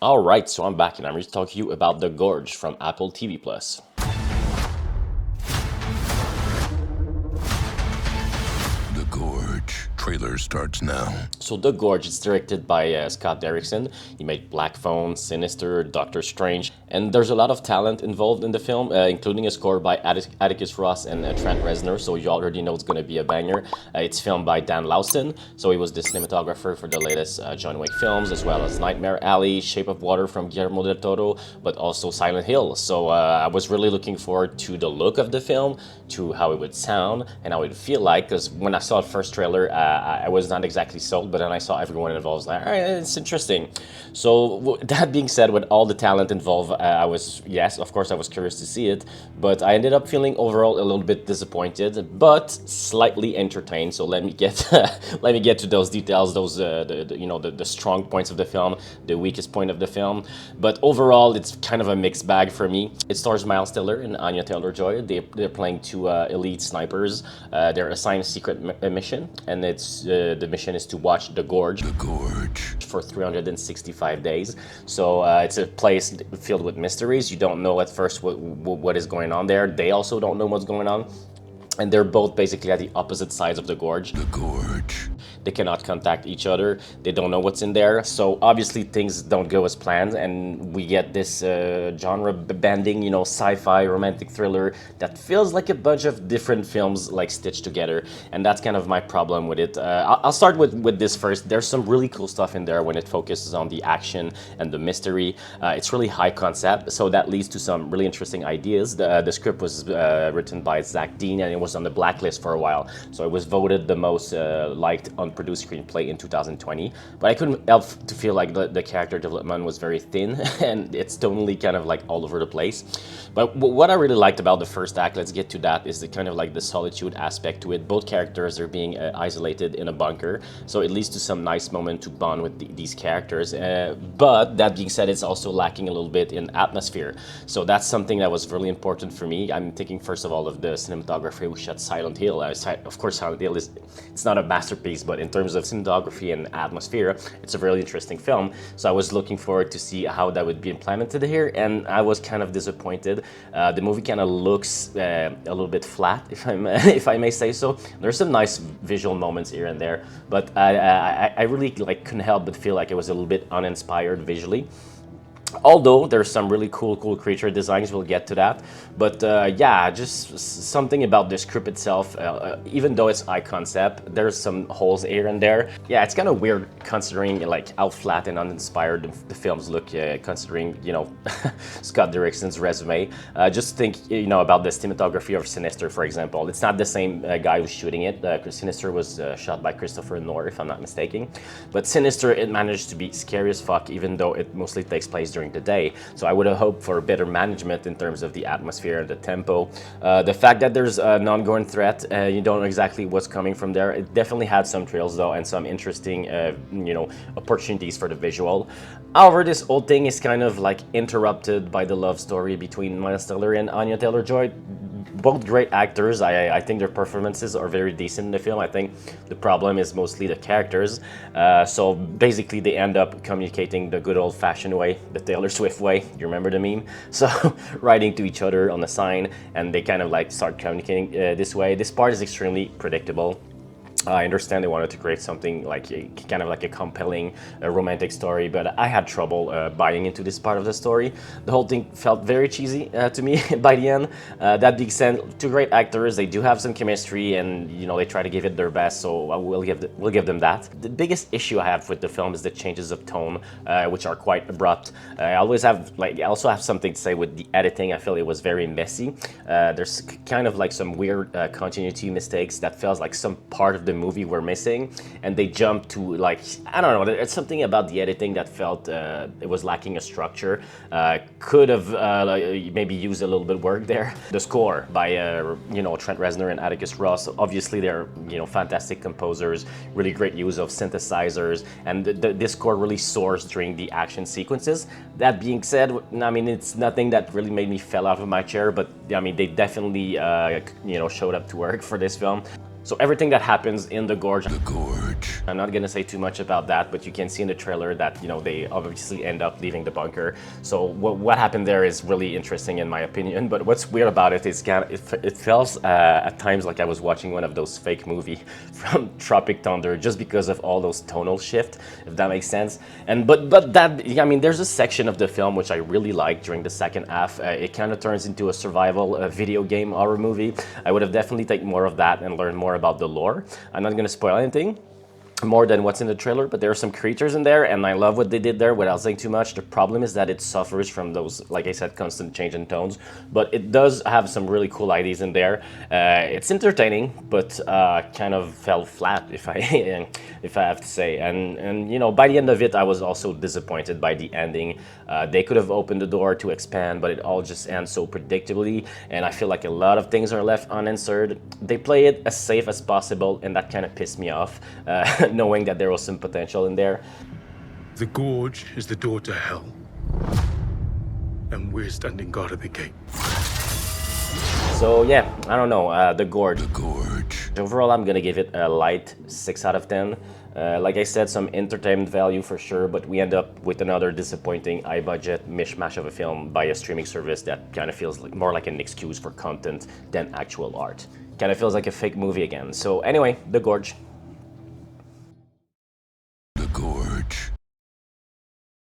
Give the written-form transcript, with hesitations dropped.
Alright, so I'm back and I'm here to talk to you about The Gorge from Apple TV+. The Gorge trailer starts now. So The Gorge is directed by Scott Derrickson. He made Black Phone, Sinister, Doctor Strange, and there's a lot of talent involved in the film, including a score by Atticus Ross and Trent Reznor, so you already know it's going to be a banger. It's filmed by Dan Laustsen, so he was the cinematographer for the latest John Wick films, as well as Nightmare Alley, Shape of Water from Guillermo del Toro, but also Silent Hill. So I was really looking forward to the look of the film, to how it would sound, and how it would feel like, because when I saw the first trailer, I was not exactly sold, but then I saw everyone involved, like, all right, it's interesting. So that being said, with all the talent involved, yes, of course, I was curious to see it, but I ended up feeling overall a little bit disappointed, but slightly entertained. So let me get let me get to those details, those the strong points of the film, the weakest point of the film. But overall, it's kind of a mixed bag for me. It stars Miles Teller and Anya Taylor-Joy. They're playing two elite snipers. They're assigned a secret mission, and the mission is to watch the Gorge. The Gorge. For 365 days. So it's a place filled with mysteries. You don't know at first what is going on there. They also don't know what's going on. And they're both basically at the opposite sides of the Gorge. The Gorge. They cannot contact each other. They don't know what's in there. So obviously things don't go as planned, and we get this genre bending, sci-fi romantic thriller that feels like a bunch of different films like stitched together. And that's kind of my problem with it. I'll start with this first. There's some really cool stuff in there when it focuses on the action and the mystery. It's really high concept, so that leads to some really interesting ideas. The script was written by Zach Dean, and it was on the blacklist for a while. So it was voted the most liked unproduced screenplay in 2020. But I couldn't help to feel like the character development was very thin, and it's totally kind of like all over the place. But what I really liked about the first act, let's get to that, is the kind of like the solitude aspect to it. Both characters are being isolated in a bunker, so it leads to some nice moment to bond with these characters. But that being said, it's also lacking a little bit in atmosphere. So that's something that was really important for me. I'm thinking first of all of the cinematography who shot Silent Hill. Of course, Silent Hill it's not a masterpiece, but in terms of cinematography and atmosphere, it's a really interesting film. So I was looking forward to see how that would be implemented here, and I was kind of disappointed. The movie kind of looks a little bit flat, if I may say so. There's some nice visual moments here and there, but I really couldn't help but feel like it was a little bit uninspired visually. Although there's some really cool creature designs, we'll get to that. But yeah, just something about the script itself, even though it's high concept, there's some holes here and there. Yeah, it's kind of weird considering how flat and uninspired the films look, considering, Scott Derrickson's resume. Just think, about the cinematography of Sinister, for example. It's not the same guy who's shooting it. Sinister was shot by Christopher Nolan, if I'm not mistaken. But Sinister, it managed to be scary as fuck, even though it mostly takes place during the day. So I would have hoped for better management in terms of the atmosphere and the tempo. The fact that there's an ongoing threat, you don't know exactly what's coming from there. It definitely had some trails though, and some interesting, opportunities for the visual. However, this whole thing is kind of interrupted by the love story between Miles Teller and Anya Taylor-Joy. Both great actors. I think their performances are very decent in the film. I think the problem is mostly the characters. So basically they end up communicating the good old-fashioned way, the Taylor Swift way. You remember the meme? So writing to each other on a sign, and they kind of start communicating this way. This part is extremely predictable. I understand they wanted to create something kind of like a compelling romantic story, but I had trouble buying into this part of the story. The whole thing felt very cheesy to me by the end. That being said, two great actors, they do have some chemistry, and they try to give it their best, so we'll give them that. The biggest issue I have with the film is the changes of tone, which are quite abrupt. I also have something to say with the editing. I feel it was very messy. There's kind of some weird continuity mistakes that feels like some part of the movie were missing, and they jumped to I don't know, there's something about the editing that felt it was lacking a structure. Could have maybe used a little bit of work there. The score by Trent Reznor and Atticus Ross, obviously they're fantastic composers, really great use of synthesizers, and this score really soars during the action sequences. That being said, it's nothing that really made me fell out of my chair, but they definitely showed up to work for this film. So everything that happens in the gorge, The Gorge. I'm not gonna say too much about that, but you can see in the trailer that, you know, they obviously end up leaving the bunker. So what happened there is really interesting in my opinion. But what's weird about it is it feels at times like I was watching one of those fake movies from Tropic Thunder, just because of all those tonal shift, if that makes sense. And but that, I mean, there's a section of the film which I really like during the second half. It kind of turns into a survival video game horror movie. I would have definitely taken more of that and learned more about the lore. I'm not gonna spoil anything more than what's in the trailer, but there are some creatures in there, and I love what they did there without saying too much. The problem is that it suffers from those, like I said, constant change in tones, but it does have some really cool ideas in there. It's entertaining, but kind of fell flat, if I if I have to say. And you know, by the end of it, I was also disappointed by the ending. They could have opened the door to expand, but it all just ends so predictably, and I feel like a lot of things are left unanswered. They play it as safe as possible, and that kind of pissed me off. Knowing that there was some potential in there. The Gorge is the door to hell, and we're standing guard at the gate. So yeah, I don't know, the Gorge. The Gorge. Overall, I'm gonna give it a light 6 out of 10. Like I said, some entertainment value for sure, but we end up with another disappointing high-budget mishmash of a film by a streaming service that kind of feels like more like an excuse for content than actual art. Kind of feels like a fake movie again. So anyway, The Gorge.